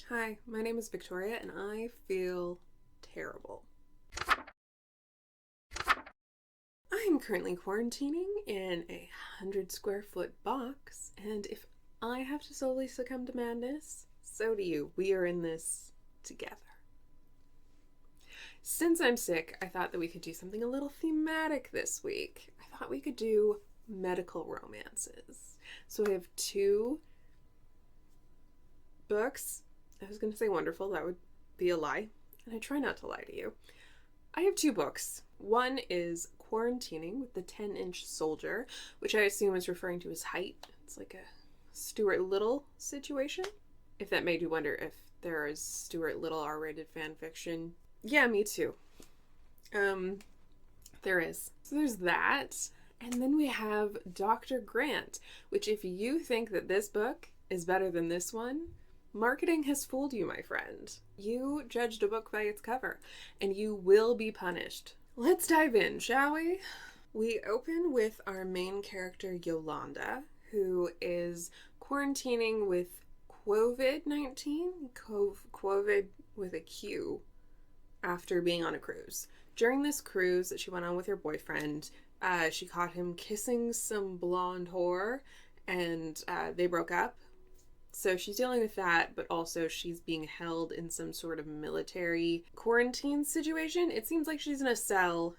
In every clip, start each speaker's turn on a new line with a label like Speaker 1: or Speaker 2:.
Speaker 1: Hi, my name is Victoria and I feel terrible. I'm currently quarantining in a 100 square foot box, and if I have to slowly succumb to madness, so do you. We are in this together. Since I'm sick, I thought that we could do something a little thematic this week. I thought we could do medical romances. So I have two books. I was going to say wonderful, that would be a lie, and I try not to lie to you. I have two books. One is Quarantining with the 10-inch Soldier, which I assume is referring to his height. It's like a Stuart Little situation. If that made you wonder if there is Stuart Little R-rated fan fiction. Yeah, me too. There is. So there's that. And then we have Dr. Grant, which if you think that this book is better than this one, marketing has fooled you, my friend. You judged a book by its cover, and you will be punished. Let's dive in, shall we? We open with our main character, Yolanda, who is quarantining with COVID-19? COVID with a Q, after being on a cruise. During this cruise that she went on with her boyfriend, she caught him kissing some blonde whore, and they broke up. So she's dealing with that, but also she's being held in some sort of military quarantine situation. It seems like she's in a cell.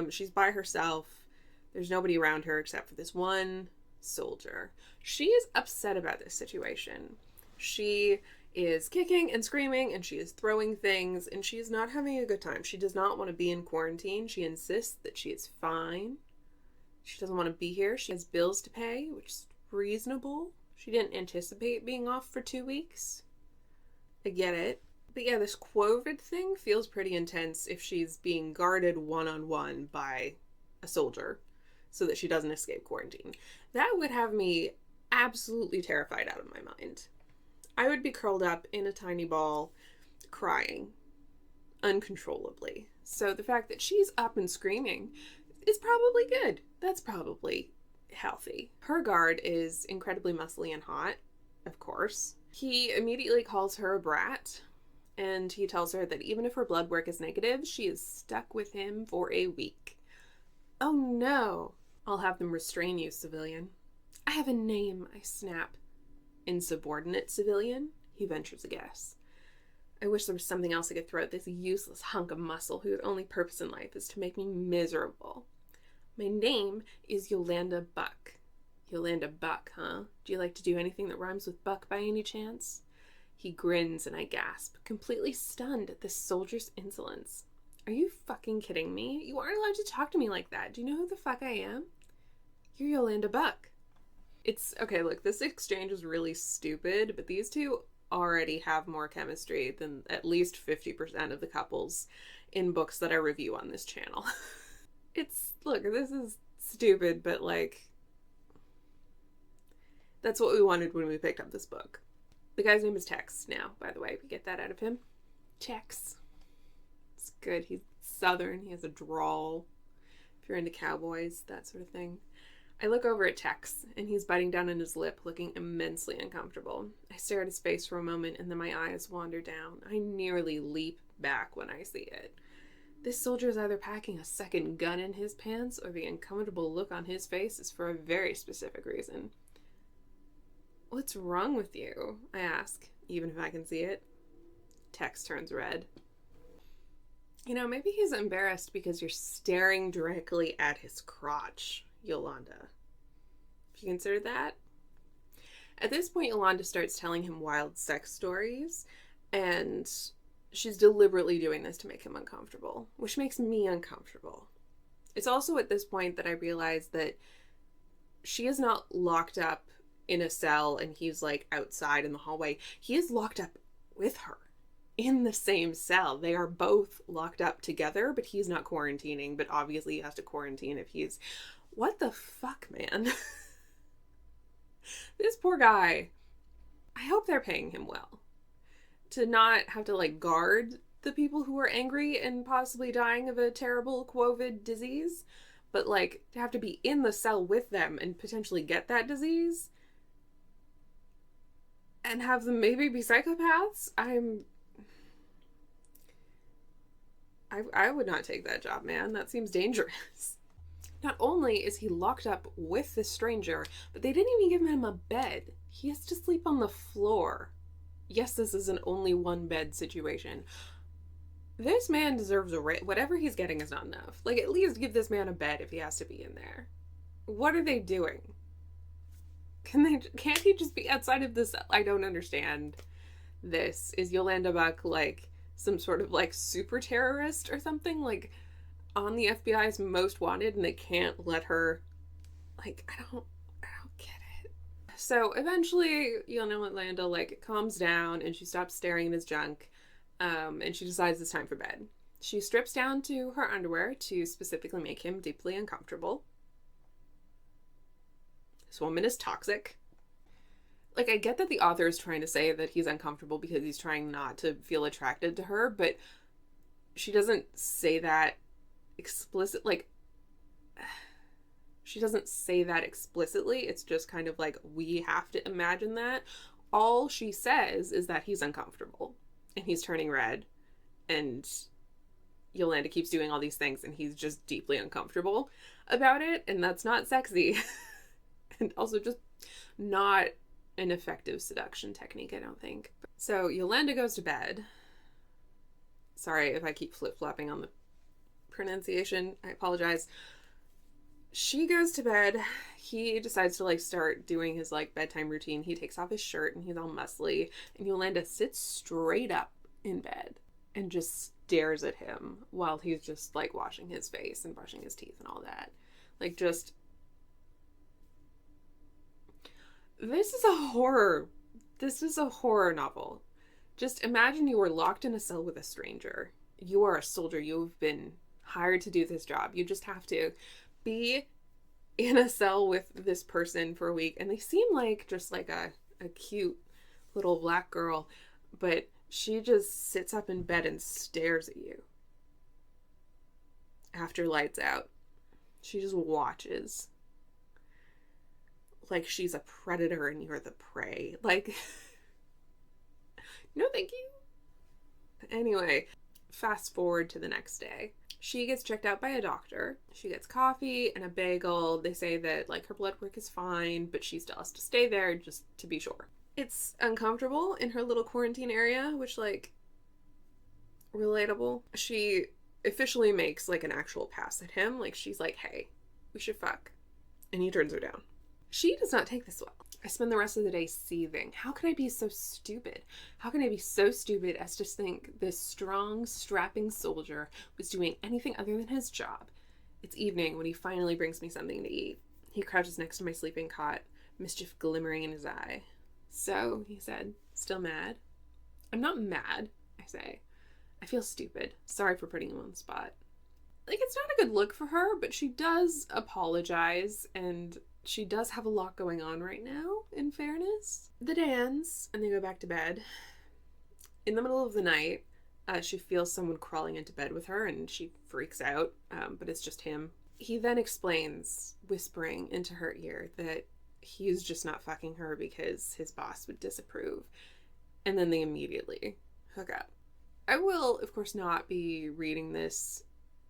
Speaker 1: She's by herself. There's nobody around her except for this one soldier. She is upset about this situation. She is kicking and screaming, and she is throwing things, and she is not having a good time. She does not want to be in quarantine. She insists that she is fine. She doesn't want to be here. She has bills to pay, which is reasonable. She didn't anticipate being off for 2 weeks. I get it. But yeah, this COVID thing feels pretty intense if she's being guarded one-on-one by a soldier so that she doesn't escape quarantine. That would have me absolutely terrified out of my mind. I would be curled up in a tiny ball, crying uncontrollably. So the fact that she's up and screaming is probably good. That's probably healthy. Her guard is incredibly muscly and hot, of course. He immediately calls her a brat, and he tells her that even if her blood work is negative, she is stuck with him for a week. Oh no! I'll have them restrain you, civilian. I have a name, I snap. Insubordinate civilian? He ventures a guess. I wish there was something else I could throw at this useless hunk of muscle whose only purpose in life is to make me miserable. My name is Yolanda Buck. Yolanda Buck, huh? Do you like to do anything that rhymes with buck by any chance? He grins and I gasp, completely stunned at this soldier's insolence. Are you fucking kidding me? You aren't allowed to talk to me like that. Do you know who the fuck I am? You're Yolanda Buck. Okay, look, this exchange is really stupid, but these two already have more chemistry than at least 50% of the couples in books that I review on this channel. Look, this is stupid, but like, that's what we wanted when we picked up this book. The guy's name is Tex now, by the way. We get that out of him. Tex. It's good. He's southern. He has a drawl. If you're into cowboys, that sort of thing. I look over at Tex, and he's biting down on his lip, looking immensely uncomfortable. I stare at his face for a moment, and then my eyes wander down. I nearly leap back when I see it. This soldier is either packing a second gun in his pants, or the uncomfortable look on his face is for a very specific reason. What's wrong with you? I ask, even if I can see it. Tex turns red. You know, maybe he's embarrassed because you're staring directly at his crotch, Yolanda. Have you considered that? At this point, Yolanda starts telling him wild sex stories, and she's deliberately doing this to make him uncomfortable, which makes me uncomfortable. It's also at this point that I realize that she is not locked up in a cell and he's like outside in the hallway. He is locked up with her in the same cell. They are both locked up together, but he's not quarantining, but obviously he has to quarantine if he's... What the fuck, man? This poor guy. I hope they're paying him well. To not have to, like, guard the people who are angry and possibly dying of a terrible COVID disease, but, like, to have to be in the cell with them and potentially get that disease. and have them maybe be psychopaths. I would not take that job, man. That seems dangerous. Not only is he locked up with this stranger, but they didn't even give him a bed. He has to sleep on the floor. Yes, this is an only one bed situation. This man deserves a whatever he's getting is not enough. Like, at least give this man a bed if he has to be in there. What are they doing? Can't he just be outside of this? I don't understand this. Is Yolanda Buck like some sort of like super terrorist or something? Like on the FBI's most wanted and they can't let her, like, I don't get it. So eventually Yolanda like calms down and she stops staring at his junk, and she decides it's time for bed. She strips down to her underwear to specifically make him deeply uncomfortable. This woman is toxic. Like, I get that the author is trying to say that he's uncomfortable because he's trying not to feel attracted to her, but she doesn't say that explicitly. It's just kind of like, we have to imagine that. All she says is that he's uncomfortable and he's turning red, and Yolanda keeps doing all these things and he's just deeply uncomfortable about it, and that's not sexy. And also just not an effective seduction technique, I don't think. So Yolanda goes to bed. Sorry if I keep flip-flopping on the pronunciation. I apologize. She goes to bed. He decides to like start doing his like bedtime routine. He takes off his shirt and he's all muscly. And Yolanda sits straight up in bed and just stares at him while he's just like washing his face and brushing his teeth and all that. Like, just... This is a horror novel. Just imagine you were locked in a cell with a stranger. You are a soldier. You've been hired to do this job. You just have to be in a cell with this person for a week. And they seem like just like a cute little black girl. But she just sits up in bed and stares at you. After lights out. She just watches. Like she's a predator and you're the prey. Like, no thank you. Anyway, fast forward to the next day. She gets checked out by a doctor. She gets coffee and a bagel. They say that like her blood work is fine, but she still has to stay there just to be sure. It's uncomfortable in her little quarantine area, which, like, relatable. She officially makes like an actual pass at him. Like, she's like, hey, we should fuck. And he turns her down. She does not take this well. I spend the rest of the day seething. How can I be so stupid? How can I be so stupid as to think this strong, strapping soldier was doing anything other than his job? It's evening when he finally brings me something to eat. He crouches next to my sleeping cot, mischief glimmering in his eye. So, he said, still mad? I'm not mad, I say. I feel stupid. Sorry for putting him on the spot. Like, it's not a good look for her, but she does apologize, and she does have a lot going on right now, in fairness. The day ends, and they go back to bed. In the middle of the night, she feels someone crawling into bed with her, and she freaks out, but it's just him. He then explains, whispering into her ear, that he's just not fucking her because his boss would disapprove. And then they immediately hook up. I will, of course, not be reading this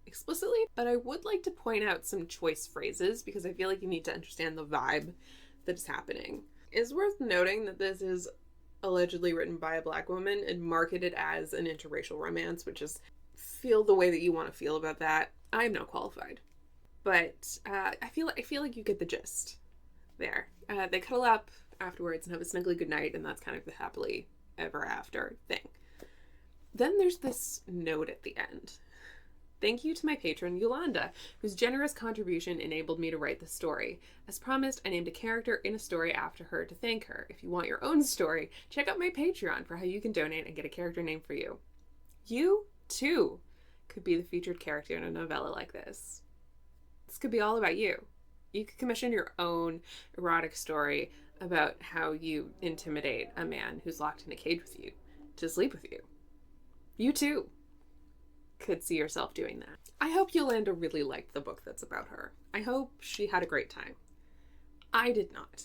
Speaker 1: explicitly, but I would like to point out some choice phrases because I feel like you need to understand the vibe that is happening. It's worth noting that this is allegedly written by a black woman and marketed as an interracial romance, which is, feel the way that you want to feel about that. I am not qualified. But I feel like you get the gist there. They cuddle up afterwards and have a snuggly goodnight, and that's kind of the happily ever after thing. Then there's this note at the end. Thank you to my patron, Yolanda, whose generous contribution enabled me to write this story. As promised, I named a character in a story after her to thank her. If you want your own story, check out my Patreon for how you can donate and get a character name for you. You, too, could be the featured character in a novella like this. This could be all about you. You could commission your own erotic story about how you intimidate a man who's locked in a cage with you to sleep with you. You, too, could see yourself doing that. I hope Yolanda really liked the book that's about her. I hope she had a great time. I did not.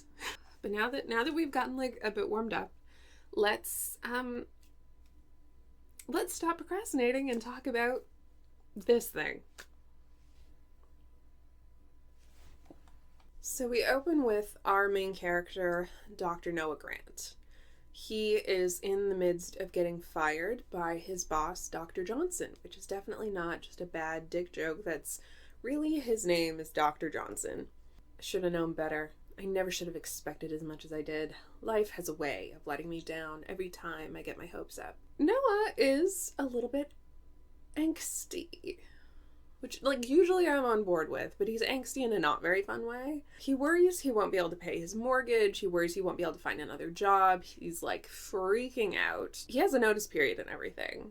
Speaker 1: But now that we've gotten like a bit warmed up, let's stop procrastinating and talk about this thing. So we open with our main character, Dr. Noah Grant. He is in the midst of getting fired by his boss, Dr. Johnson, which is definitely not just a bad dick joke. That's really, his name is Dr. Johnson. I should have known better. I never should have expected as much as I did. Life has a way of letting me down every time I get my hopes up. Noah is a little bit angsty, which, like, usually I'm on board with, but he's angsty in a not very fun way. He worries he won't be able to pay his mortgage. He worries he won't be able to find another job. He's, like, freaking out. He has a notice period and everything.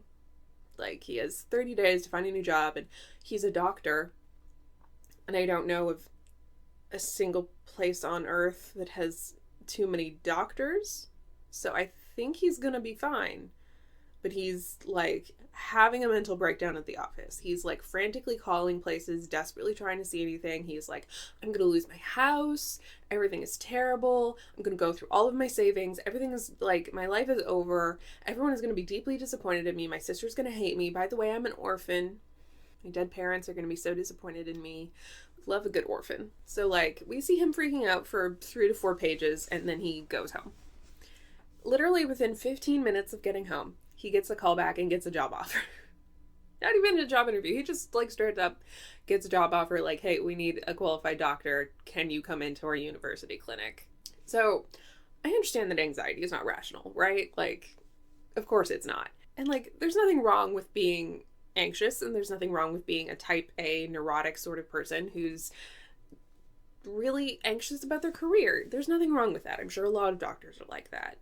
Speaker 1: Like, he has 30 days to find a new job, and he's a doctor, and I don't know of a single place on Earth that has too many doctors, so I think he's gonna be fine. But he's, like, having a mental breakdown at the office. He's, like, frantically calling places, desperately trying to see anything. He's like, I'm gonna lose my house. Everything is terrible. I'm gonna go through all of my savings. Everything is, like, my life is over. Everyone is gonna be deeply disappointed in me. My sister's gonna hate me. By the way, I'm an orphan. My dead parents are gonna be so disappointed in me. Love a good orphan. So, like, we see him freaking out for 3 to 4 pages, and then he goes home. Literally within 15 minutes of getting home, he gets a call back and gets a job offer. Not even a job interview. He just, like, straight up gets a job offer, like, hey, we need a qualified doctor. Can you come into our university clinic? So, I understand that anxiety is not rational, right? Like, of course it's not. And, like, there's nothing wrong with being anxious, and there's nothing wrong with being a type A neurotic sort of person who's really anxious about their career. There's nothing wrong with that. I'm sure a lot of doctors are like that.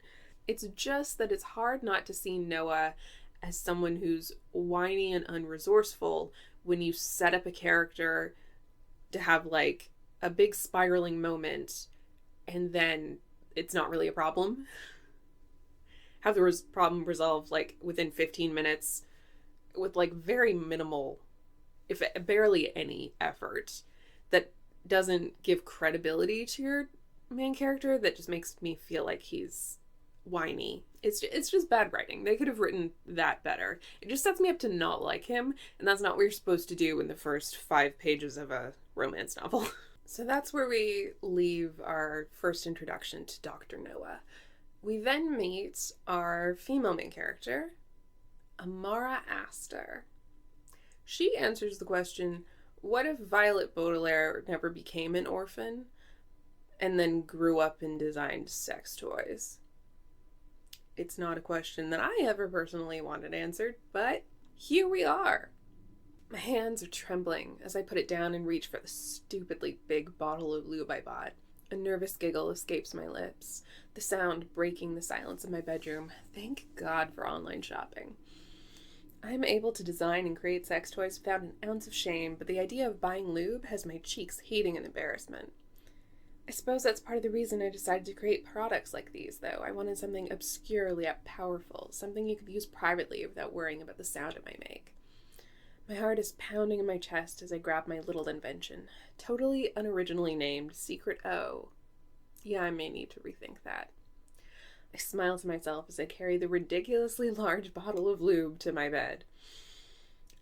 Speaker 1: It's just that it's hard not to see Noah as someone who's whiny and unresourceful when you set up a character to have, like, a big spiraling moment and then it's not really a problem. Have the problem resolved, like, within 15 minutes with, like, very minimal, if barely any effort, that doesn't give credibility to your main character, that just makes me feel like he's whiny. It's just bad writing. They could have written that better. It just sets me up to not like him, and that's not what you're supposed to do in the first 5 pages of a romance novel. So that's where we leave our first introduction to Dr. Noah. We then meet our female main character, Maura Astor. She answers the question, what if Violet Baudelaire never became an orphan and then grew up and designed sex toys? It's not a question that I ever personally wanted answered, but here we are. My hands are trembling as I put it down and reach for the stupidly big bottle of lube I bought. A nervous giggle escapes my lips, the sound breaking the silence of my bedroom. Thank God for online shopping. I'm able to design and create sex toys without an ounce of shame, but the idea of buying lube has my cheeks heating in embarrassment. I suppose that's part of the reason I decided to create products like these, though. I wanted something obscurely yet powerful, something you could use privately without worrying about the sound it might make. My heart is pounding in my chest as I grab my little invention, totally unoriginally named Secret O. Yeah, I may need to rethink that. I smile to myself as I carry the ridiculously large bottle of lube to my bed.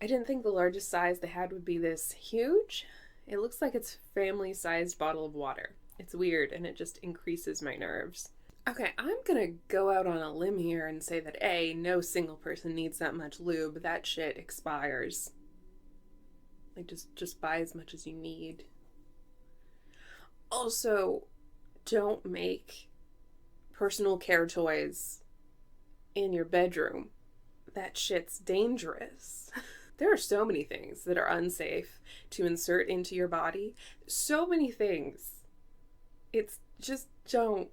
Speaker 1: I didn't think the largest size they had would be this huge. It looks like it's a family-sized bottle of water. It's weird, and it just increases my nerves. Okay, I'm gonna go out on a limb here and say that A, no single person needs that much lube. That shit expires. Like, just buy as much as you need. Also, don't make personal care toys in your bedroom. That shit's dangerous. There are so many things that are unsafe to insert into your body. So many things. It's just don't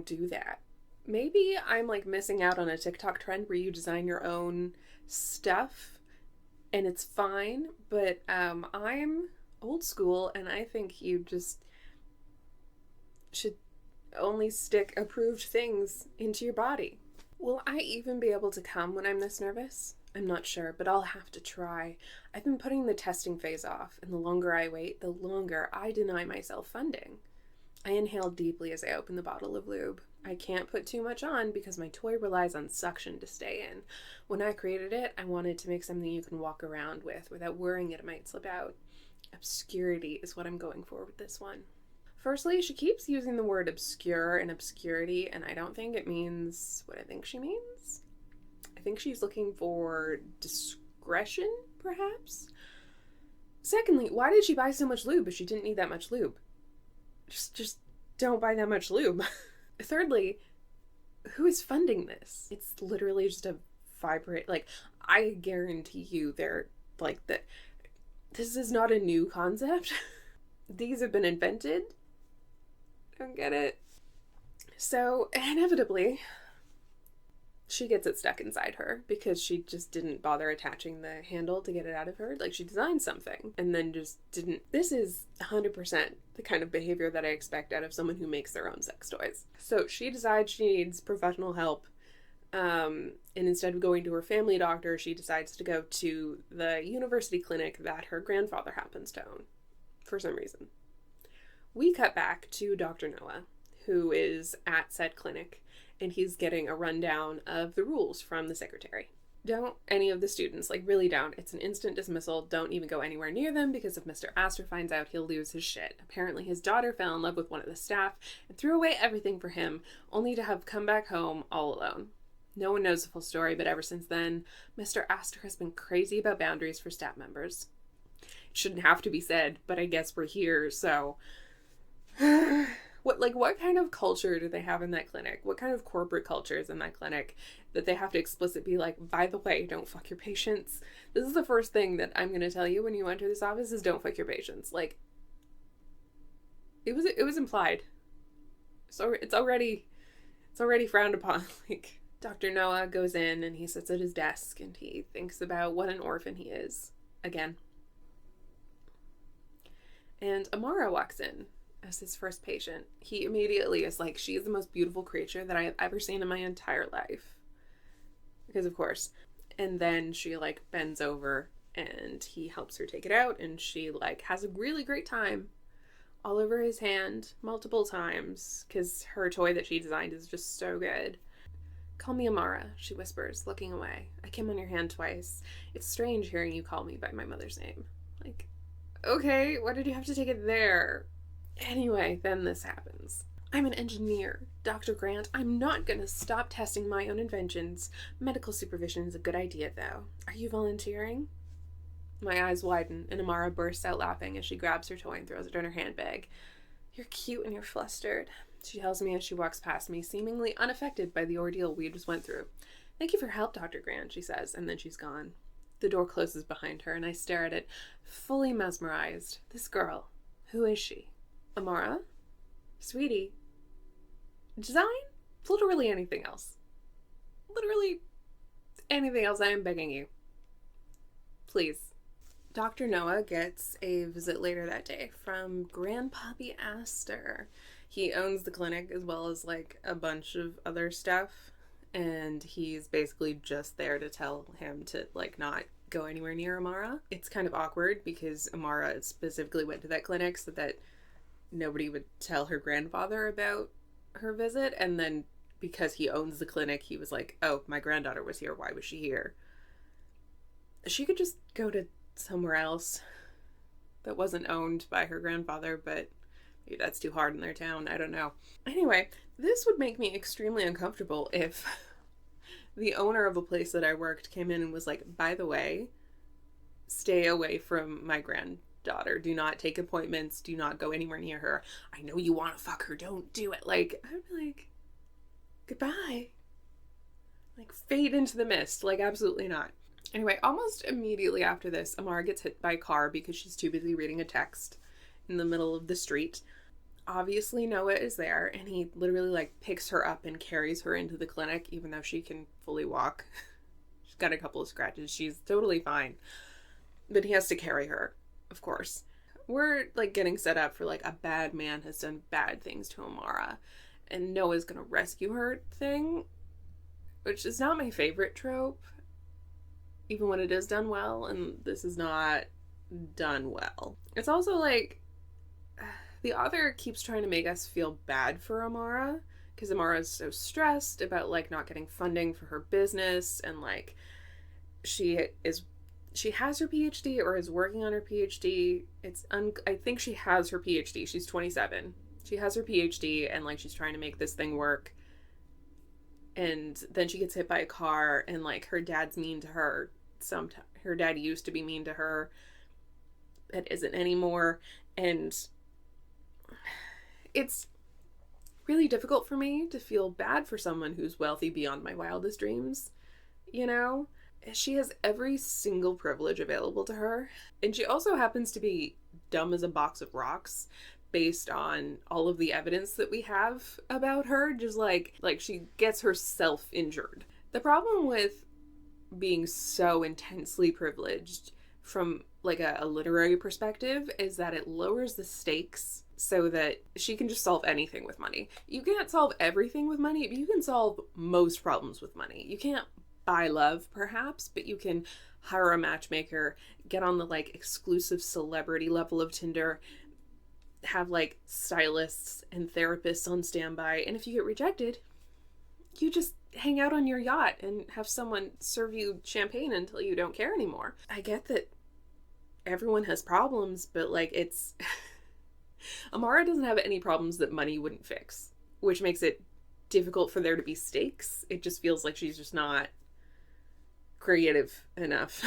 Speaker 1: do that. Maybe I'm, like, missing out on a TikTok trend where you design your own stuff and it's fine, but I'm old school and I think you just should only stick approved things into your body. Will I even be able to come when I'm this nervous? I'm not sure, but I'll have to try. I've been putting the testing phase off, and the longer I wait, the longer I deny myself funding. I inhale deeply as I open the bottle of lube. I can't put too much on because my toy relies on suction to stay in. When I created it, I wanted to make something you can walk around with without worrying it might slip out. Obscurity is what I'm going for with this one. Firstly, she keeps using the word obscure and obscurity, and I don't think it means what I think she means. I think she's looking for discretion, perhaps? Secondly, why did she buy so much lube if she didn't need that much lube? Just don't buy that much lube. Thirdly, who is funding this? It's literally just a vibrate. Like, I guarantee you they're like that. This is not a new concept. These have been invented. Don't get it. So, inevitably, she gets it stuck inside her because she just didn't bother attaching the handle to get it out of her. Like, she designed something and then just didn't. This is 100% the kind of behavior that I expect out of someone who makes their own sex toys. So she decides she needs professional help. And instead of going to her family doctor, she decides to go to the university clinic that her grandfather happens to own for some reason. We cut back to Dr. Noah, who is at said clinic, and he's getting a rundown of the rules from the secretary. Don't any of the students, like really don't. It's an instant dismissal. Don't even go anywhere near them because if Mr. Astor finds out, he'll lose his shit. Apparently his daughter fell in love with one of the staff and threw away everything for him, only to have come back home all alone. No one knows the full story, but ever since then, Mr. Astor has been crazy about boundaries for staff members. It shouldn't have to be said, but I guess we're here, so... What kind of culture do they have in that clinic? What kind of corporate culture is in that clinic that they have to explicitly be like, by the way, don't fuck your patients? This is the first thing that I'm going to tell you when you enter this office is don't fuck your patients. Like, it was implied. So it's already frowned upon. Like, Dr. Noah goes in and he sits at his desk and he thinks about what an orphan he is. Again. And Maura walks in as his first patient. He immediately is like, she is the most beautiful creature that I have ever seen in my entire life. Because of course. And then she like bends over and he helps her take it out and she like has a really great time all over his hand multiple times because her toy that she designed is just so good. Call me Amara, she whispers, looking away. I came on your hand twice. It's strange hearing you call me by my mother's name. Like, okay, why did you have to take it there? Anyway, then this happens. I'm an engineer, Dr. Grant. I'm not gonna stop testing my own inventions. Medical supervision is a good idea, though. Are you volunteering? My eyes widen, and Amara bursts out laughing as she grabs her toy and throws it in her handbag. You're cute and you're flustered, she tells me as she walks past me, seemingly unaffected by the ordeal we just went through. Thank you for your help, Dr. Grant, she says, and then she's gone. The door closes behind her, and I stare at it, fully mesmerized. This girl, who is she? Amara? Sweetie? Design? Literally anything else. Literally anything else, I am begging you. Please. Dr. Noah gets a visit later that day from Grandpappy Astor. He owns the clinic as well as like a bunch of other stuff, and he's basically just there to tell him to like not go anywhere near Amara. It's kind of awkward because Amara specifically went to that clinic so that nobody would tell her grandfather about her visit, and then because he owns the clinic, he was like, oh, my granddaughter was here, why was she here? She could just go to somewhere else that wasn't owned by her grandfather, but maybe that's too hard in their town, I don't know. Anyway, this would make me extremely uncomfortable if the owner of a place that I worked came in and was like, by the way, stay away from my granddaughter. Do not take appointments. Do not go anywhere near her. I know you want to fuck her. Don't do it. Like, I'd be like, goodbye. Like, fade into the mist. Like, absolutely not. Anyway, almost immediately after this, Amara gets hit by a car because she's too busy reading a text in the middle of the street. Obviously, Noah is there, and he literally, like, picks her up and carries her into the clinic, even though she can fully walk. She's got a couple of scratches. She's totally fine. But he has to carry her, of course. We're, like, getting set up for, like, a bad man has done bad things to Amara, and Noah's gonna rescue her thing, which is not my favorite trope, even when it is done well, and this is not done well. It's also, like, the author keeps trying to make us feel bad for Amara, because Amara is so stressed about like not getting funding for her business, and like she has her PhD or is working on her PhD. I think she has her PhD. She's 27. She has her PhD and like she's trying to make this thing work. And then she gets hit by a car and like her dad's mean to her. Her dad used to be mean to her. It isn't anymore. And it's really difficult for me to feel bad for someone who's wealthy beyond my wildest dreams, you know? She has every single privilege available to her. And she also happens to be dumb as a box of rocks based on all of the evidence that we have about her. Just like she gets herself injured. The problem with being so intensely privileged from like a literary perspective is that it lowers the stakes so that she can just solve anything with money. You can't solve everything with money, but you can solve most problems with money. You can't buy love, perhaps, but you can hire a matchmaker, get on the like exclusive celebrity level of Tinder, have like stylists and therapists on standby, and if you get rejected, you just hang out on your yacht and have someone serve you champagne until you don't care anymore. I get that everyone has problems, but like it's Amara doesn't have any problems that money wouldn't fix, which makes it difficult for there to be stakes. It just feels like she's just not creative enough.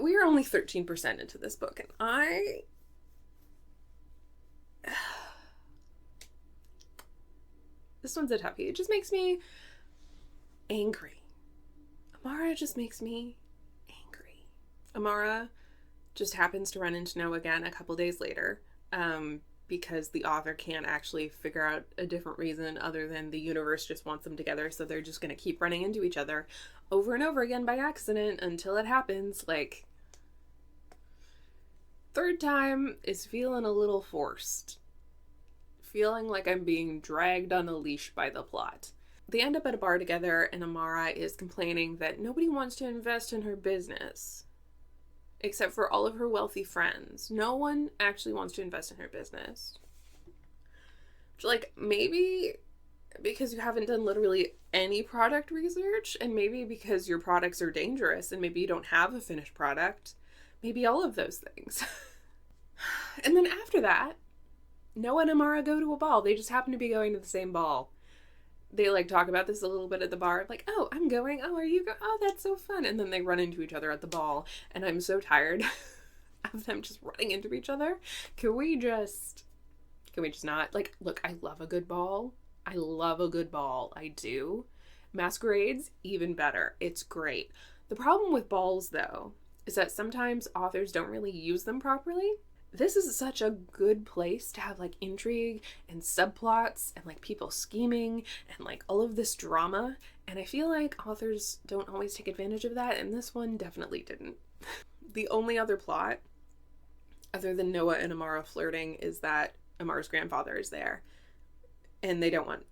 Speaker 1: We are only 13% into this book, and this one's a toughie. It just makes me angry. Amara just makes me angry. Amara just happens to run into Noah again a couple days later, because the author can't actually figure out a different reason other than the universe just wants them together, so they're just going to keep running into each other over and over again by accident until it happens. Like, third time is feeling a little forced. Feeling like I'm being dragged on a leash by the plot. They end up at a bar together, and Amara is complaining that nobody wants to invest in her business. Except for all of her wealthy friends. No one actually wants to invest in her business. Like, maybe because you haven't done literally any product research, and maybe because your products are dangerous, and maybe you don't have a finished product. Maybe all of those things. And then after that, Noah and Amara go to a ball. They just happen to be going to the same ball. They like talk about this a little bit at the bar, like, oh, I'm going, oh, are you going, oh, that's so fun. And then they run into each other at the ball, and I'm so tired of them just running into each other. Can we just not? Like, look, I love a good ball. I do. Masquerades, even better. It's great. The problem with balls, though, is that sometimes authors don't really use them properly. This is such a good place to have like intrigue and subplots and like people scheming and like all of this drama. And I feel like authors don't always take advantage of that, and this one definitely didn't. The only other plot, other than Noah and Amara flirting, is that Amara's grandfather is there. And they don't want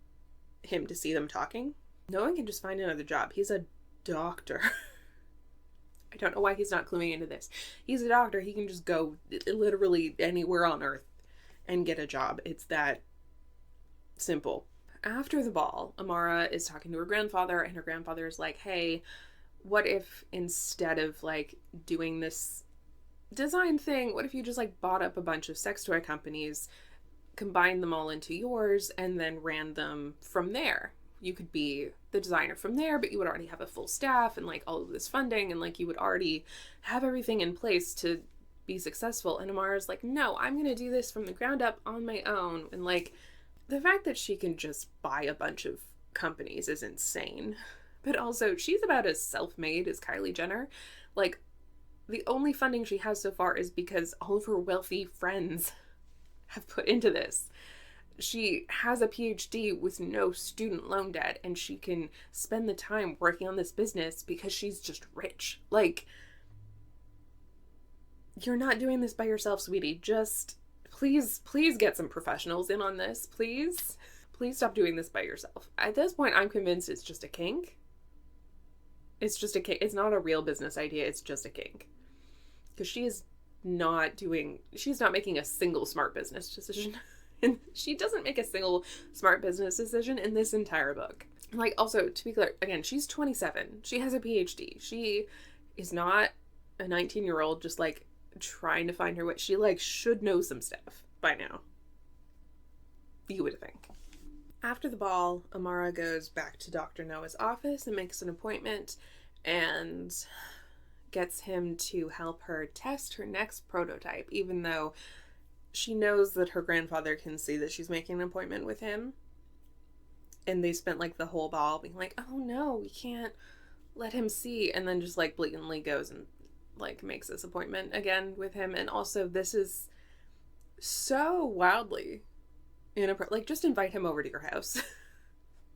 Speaker 1: him to see them talking. Noah can just find another job. He's a doctor. I don't know why he's not cluing into this. He's a doctor. He can just go literally anywhere on Earth and get a job. It's that simple. After the ball, Amara is talking to her grandfather, and her grandfather is like, hey, what if instead of like doing this design thing, what if you just like bought up a bunch of sex toy companies, combined them all into yours, and then ran them from there? You could be the designer from there, but you would already have a full staff and like all of this funding, and like you would already have everything in place to be successful. And Amara's like, no, I'm gonna do this from the ground up on my own. And like the fact that she can just buy a bunch of companies is insane. But also, she's about as self-made as Kylie Jenner. Like, the only funding she has so far is because all of her wealthy friends have put into this. She has a PhD with no student loan debt, and she can spend the time working on this business because she's just rich. Like, you're not doing this by yourself, sweetie. Just please get some professionals in on this, please. Please stop doing this by yourself. At this point, I'm convinced it's just a kink. It's just a kink. It's not a real business idea. It's just a kink. Because she's not making a single smart business decision And she doesn't make a single smart business decision in this entire book. Like, also, to be clear, again, she's 27. She has a PhD. She is not a 19-year-old just, like, trying to find her way. She, like, should know some stuff by now. You would think. After the ball, Maura goes back to Dr. Noah's office and makes an appointment and gets him to help her test her next prototype, even though she knows that her grandfather can see that she's making an appointment with him. And they spent, like, the whole ball being like, oh no, we can't let him see. And then just, like, blatantly goes and, like, makes this appointment again with him. And also, this is so wildly inappropriate. Like, just invite him over to your house.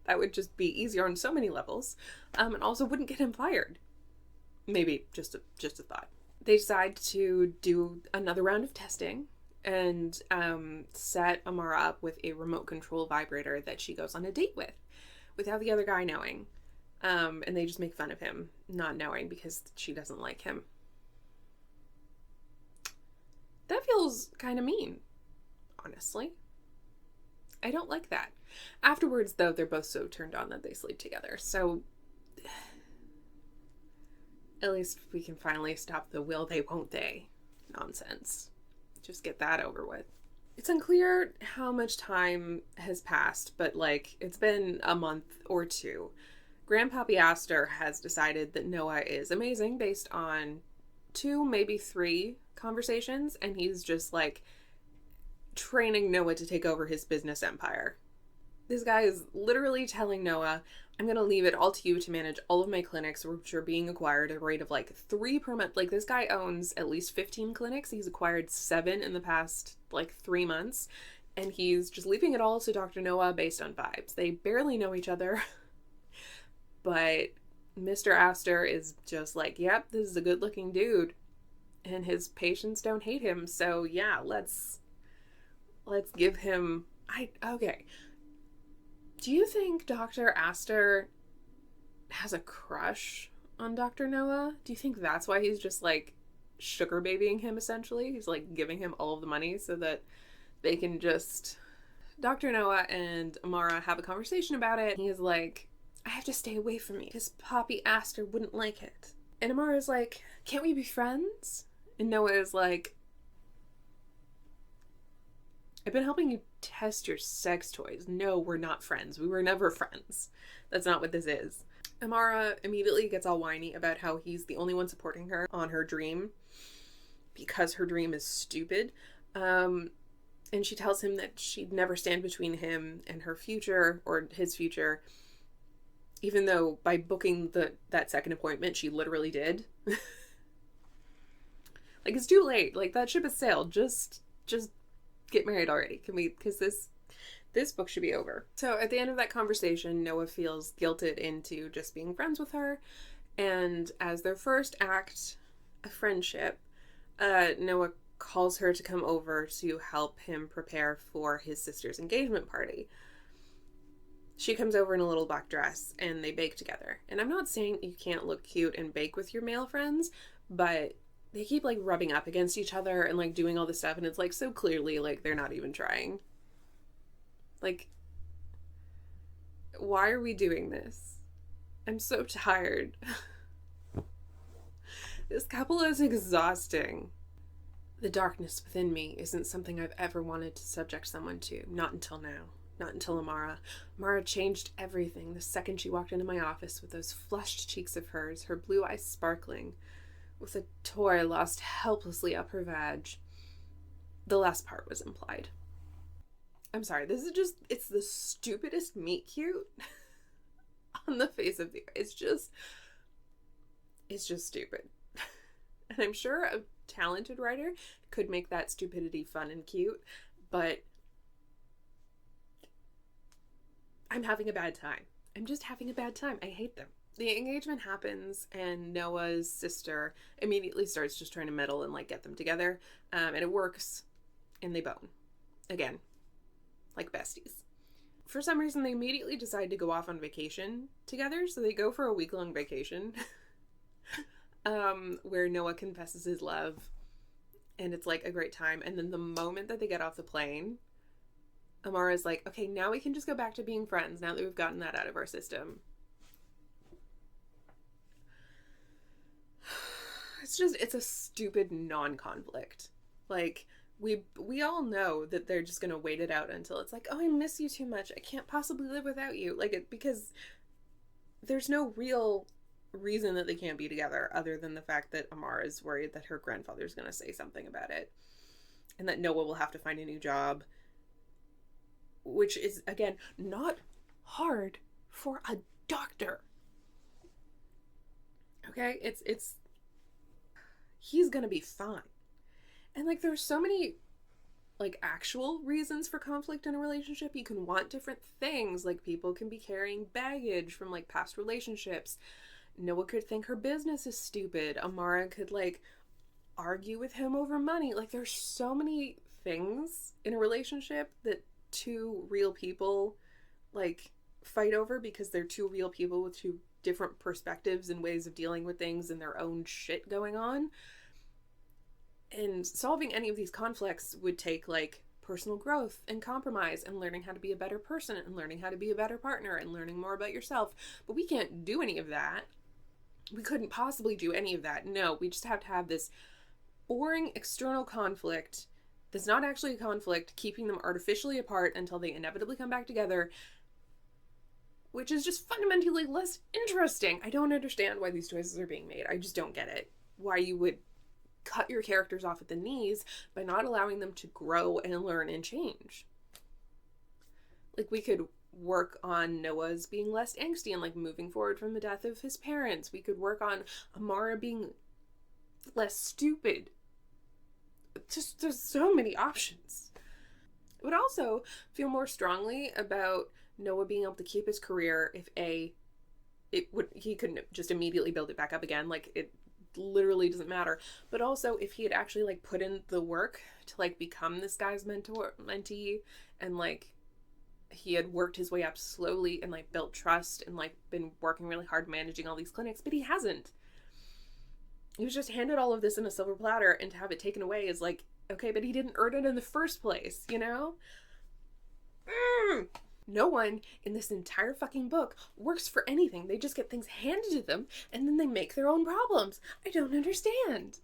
Speaker 1: That would just be easier on so many levels. And also wouldn't get him fired. Maybe just a thought. They decide to do another round of testing and set Maura up with a remote control vibrator that she goes on a date with, without the other guy knowing. And they just make fun of him, not knowing, because she doesn't like him. That feels kind of mean, honestly. I don't like that. Afterwards, though, they're both so turned on that they sleep together. So at least we can finally stop the will they, won't they nonsense. Just get that over with. It's unclear how much time has passed, but, like, it's been a month or two. Grandpappy Astor has decided that Noah is amazing based on 2, maybe 3 conversations, and he's just, like, training Noah to take over his business empire. This guy is literally telling Noah, I'm going to leave it all to you to manage all of my clinics, which are being acquired at a rate of, like, 3 per month. Like, this guy owns at least 15 clinics. He's acquired 7 in the past, like, 3 months. And he's just leaving it all to Dr. Noah based on vibes. They barely know each other. But Mr. Astor is just like, yep, this is a good-looking dude. And his patients don't hate him. So, yeah, let's give him... Okay. Do you think Dr. Astor has a crush on Dr. Noah? Do you think that's why he's just, like, sugar babying him, essentially? He's, like, giving him all of the money so that they can just... Dr. Noah and Maura have a conversation about it. He is like, I have to stay away from you because Poppy Astor wouldn't like it. And Amara's like, can't we be friends? And Noah is like, I've been helping you test your sex toys. No, we're not friends. We were never friends. That's not what this is. Maura immediately gets all whiny about how he's the only one supporting her on her dream because her dream is stupid. And she tells him that she'd never stand between him and her future, or his future, even though by booking that second appointment, she literally did. Like, it's too late. Like, that ship has sailed. Just get married already. Can we? Because this book should be over. So at the end of that conversation, Noah feels guilted into just being friends with her. And as their first act of friendship, Noah calls her to come over to help him prepare for his sister's engagement party. She comes over in a little black dress and they bake together. And I'm not saying you can't look cute and bake with your male friends, but they keep, like, rubbing up against each other and, like, doing all this stuff, and it's, like, so clearly, like, they're not even trying. Like, why are we doing this? I'm so tired. This couple is exhausting. The darkness within me isn't something I've ever wanted to subject someone to. Not until now. Not until Maura. Maura changed everything the second she walked into my office with those flushed cheeks of hers, her blue eyes sparkling, with a toy lost helplessly up her vag. The last part was implied. I'm sorry, this is just, it's the stupidest meet cute on the face of the earth. It's just stupid. And I'm sure a talented writer could make that stupidity fun and cute, but I'm having a bad time. I'm just having a bad time. I hate them. The engagement happens, and Noah's sister immediately starts just trying to meddle and, like, get them together. And it works, and they bone. Again, like besties. For some reason, they immediately decide to go off on vacation together, so they go for a week-long vacation where Noah confesses his love, and it's, like, a great time. And then the moment that they get off the plane, Amara's like, okay, now we can just go back to being friends now that we've gotten that out of our system. It's a stupid non-conflict. Like, we all know that they're just gonna wait it out until it's like, oh, I miss you too much. I can't possibly live without you. Like, because there's no real reason that they can't be together other than the fact that Amara is worried that her grandfather's gonna say something about it. And that Noah will have to find a new job. Which is, again, not hard for a doctor. Okay? It's he's gonna be fine. And, like, there's so many, like, actual reasons for conflict in a relationship. You can want different things. Like, people can be carrying baggage from, like, past relationships. Noah could think her business is stupid. Amara could, like, argue with him over money. Like, there's so many things in a relationship that two real people, like, fight over because they're two real people with two different perspectives and ways of dealing with things and their own shit going on. And solving any of these conflicts would take, like, personal growth and compromise and learning how to be a better person and learning how to be a better partner and learning more about yourself. But we can't do any of that. We couldn't possibly do any of that. No, we just have to have this boring external conflict that's not actually a conflict, keeping them artificially apart until they inevitably come back together, which is just fundamentally less interesting. I don't understand why these choices are being made. I just don't get it. Why you would cut your characters off at the knees by not allowing them to grow and learn and change. Like, we could work on Noah's being less angsty and, like, moving forward from the death of his parents. We could work on Amara being less stupid. Just, there's so many options. I would also feel more strongly about Noah being able to keep his career if he couldn't just immediately build it back up again. Like, it literally doesn't matter. But also if he had actually, like, put in the work to, like, become this guy's mentee, and, like, he had worked his way up slowly and, like, built trust and, like, been working really hard managing all these clinics, but he hasn't. He was just handed all of this in a silver platter, and to have it taken away is like, okay, but he didn't earn it in the first place, you know? No one in this entire fucking book works for anything. They just get things handed to them, and then they make their own problems. I don't understand.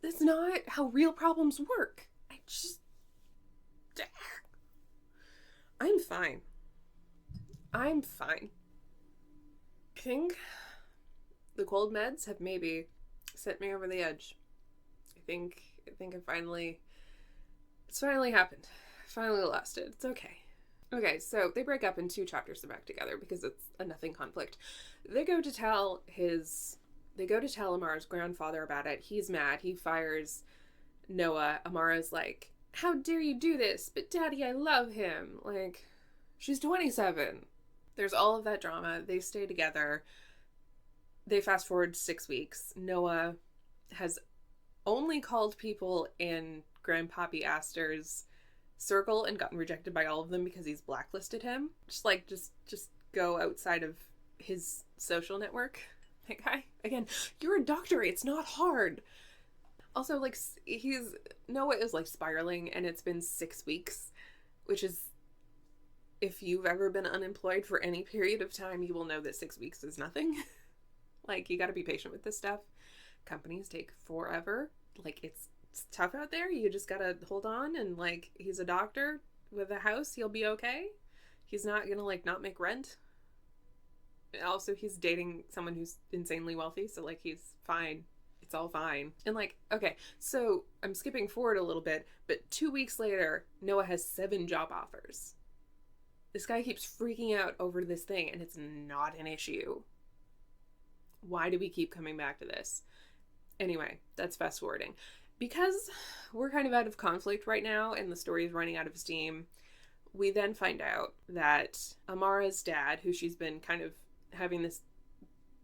Speaker 1: That's not how real problems work. I'm fine. I think the cold meds have maybe set me over the edge. I think it's finally happened. Finally lasted. It's okay. Okay, so they break up and 2 chapters are back together because it's a nothing conflict. They go to tell Amara's grandfather about it. He's mad. He fires Noah. Amara's like, how dare you do this? But Daddy, I love him. Like, she's 27. There's all of that drama. They stay together. They fast forward 6 weeks. Noah has only called people in Grandpappy Astor's circle and gotten rejected by all of them because he's blacklisted him. Just go outside of his social network. That guy, again, you're a doctor. It's not hard. Also, like, Noah is, like, spiraling, and it's been 6 weeks, which is, if you've ever been unemployed for any period of time, you will know that 6 weeks is nothing. Like, you gotta be patient with this stuff. Companies take forever. Like, it's tough out there. You just gotta hold on, and, like, he's a doctor with a house. He'll be okay. He's not gonna, like, not make rent. Also, he's dating someone who's insanely wealthy, so, like, he's fine. It's all fine. And, like, okay, so I'm skipping forward a little bit, but 2 weeks later, Noah has 7 job offers. This guy keeps freaking out over this thing, and it's not an issue. Why do we keep coming back to this? Anyway, that's fast forwarding. Because we're kind of out of conflict right now, and the story is running out of steam, we then find out that Amara's dad, who she's been kind of having this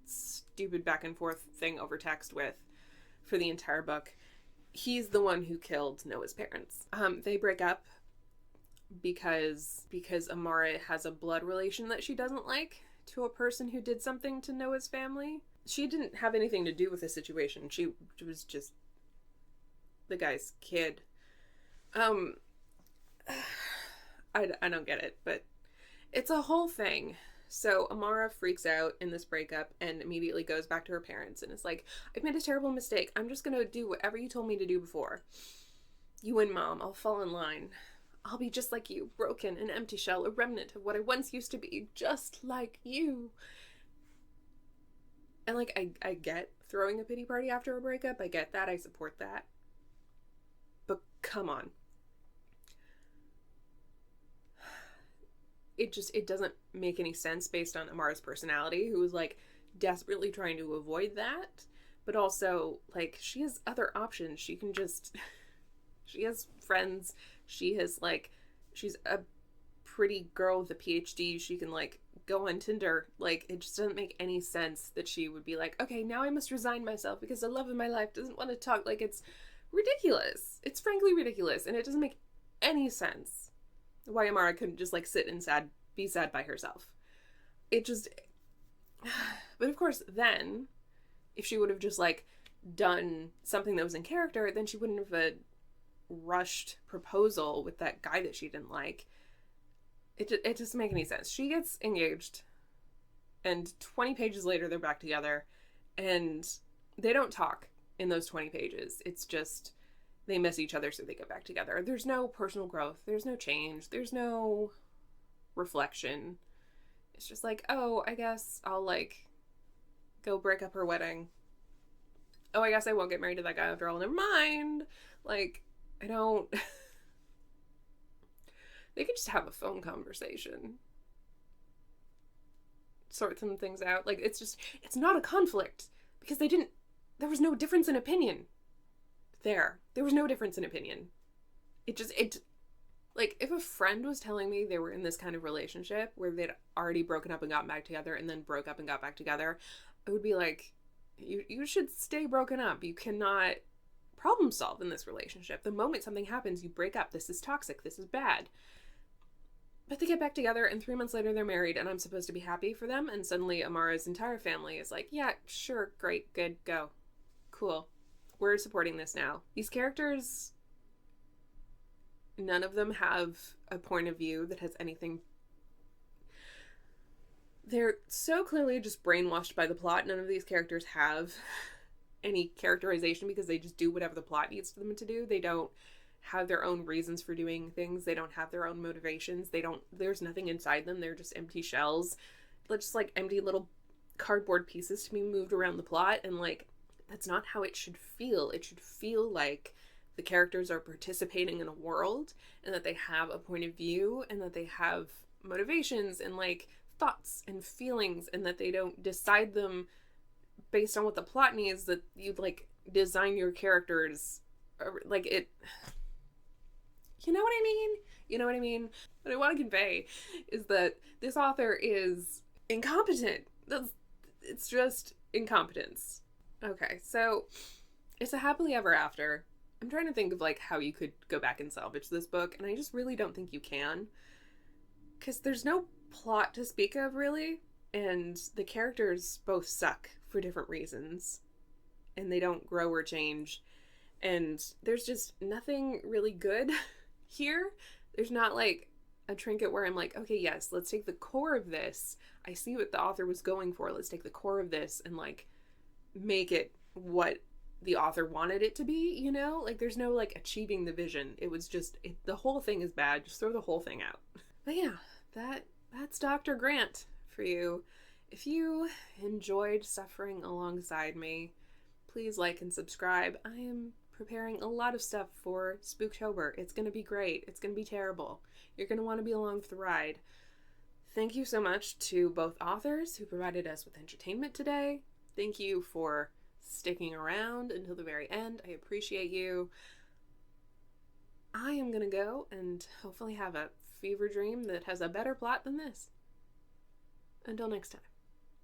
Speaker 1: stupid back and forth thing over text with for the entire book, he's the one who killed Noah's parents. They break up because Amara has a blood relation that she doesn't like to a person who did something to Noah's family. She didn't have anything to do with the situation. She was just the guy's kid. I don't get it, but it's a whole thing. So Amara freaks out in this breakup and immediately goes back to her parents and is like, I've made a terrible mistake. I'm just gonna do whatever you told me to do before. You and Mom, I'll fall in line. I'll be just like you, broken, an empty shell, a remnant of what I once used to be, just like you. And, like, I get throwing a pity party after a breakup. I get that. I support that. But come on. It doesn't make any sense based on Amara's personality, who is, like, desperately trying to avoid that. But also, like, she has other options. She can just... She has friends. She has, like... She's a pretty girl with a PhD. She can, like, go on Tinder. Like, it just doesn't make any sense that she would be like, okay, now I must resign myself because the love of my life doesn't want to talk. Like, it's ridiculous. It's frankly ridiculous, and it doesn't make any sense why Amara couldn't just, like, sit and be sad by herself. It just... But of course, then, if she would have just, like, done something that was in character, then she wouldn't have a rushed proposal with that guy that she didn't like. It doesn't make any sense. She gets engaged, and 20 pages later, they're back together, and they don't talk in those 20 pages. It's just, they miss each other, so they get back together. There's no personal growth. There's no change. There's no reflection. It's just like, oh, I guess I'll, like, go break up her wedding. Oh, I guess I won't get married to that guy after all. Never mind. Like, I don't... They could just have a phone conversation. Sort some things out. Like, it's not a conflict. Because there was no difference in opinion. There was no difference in opinion. Like, if a friend was telling me they were in this kind of relationship where they'd already broken up and got back together and then broke up and got back together, I would be like, you should stay broken up. You cannot problem solve in this relationship. The moment something happens, you break up. This is toxic. This is bad. But they get back together, and 3 months later they're married, and I'm supposed to be happy for them, and suddenly Amara's entire family is like, yeah, sure, great, good, go. Cool. We're supporting this now. These characters, none of them have a point of view that has anything... They're so clearly just brainwashed by the plot. None of these characters have any characterization because they just do whatever the plot needs them to do. They don't have their own reasons for doing things. They don't have their own motivations. There's nothing inside them. They're just empty shells. They're just like empty little cardboard pieces to be moved around the plot. And like, that's not how it should feel. It should feel like the characters are participating in a world and that they have a point of view and that they have motivations and like thoughts and feelings and that they don't decide them based on what the plot needs, that you like design your characters like it. You know what I mean? You know what I mean? What I want to convey is that this author is incompetent. It's just incompetence. Okay, so it's a happily ever after. I'm trying to think of like how you could go back and salvage this book, and I just really don't think you can. Because there's no plot to speak of, really, and the characters both suck for different reasons, and they don't grow or change, and there's just nothing really good here. There's not like a trinket where I'm like, okay, yes, let's take the core of this. I see what the author was going for. Let's take the core of this and like make it what the author wanted it to be, you know? Like there's no like achieving the vision. It was just, the whole thing is bad. Just throw the whole thing out. But yeah, that's Dr. Grant for you. If you enjoyed suffering alongside me, please like and subscribe. I am preparing a lot of stuff for Spooktober. It's going to be great. It's going to be terrible. You're going to want to be along for the ride. Thank you so much to both authors who provided us with entertainment today. Thank you for sticking around until the very end. I appreciate you. I am going to go and hopefully have a fever dream that has a better plot than this. Until next time.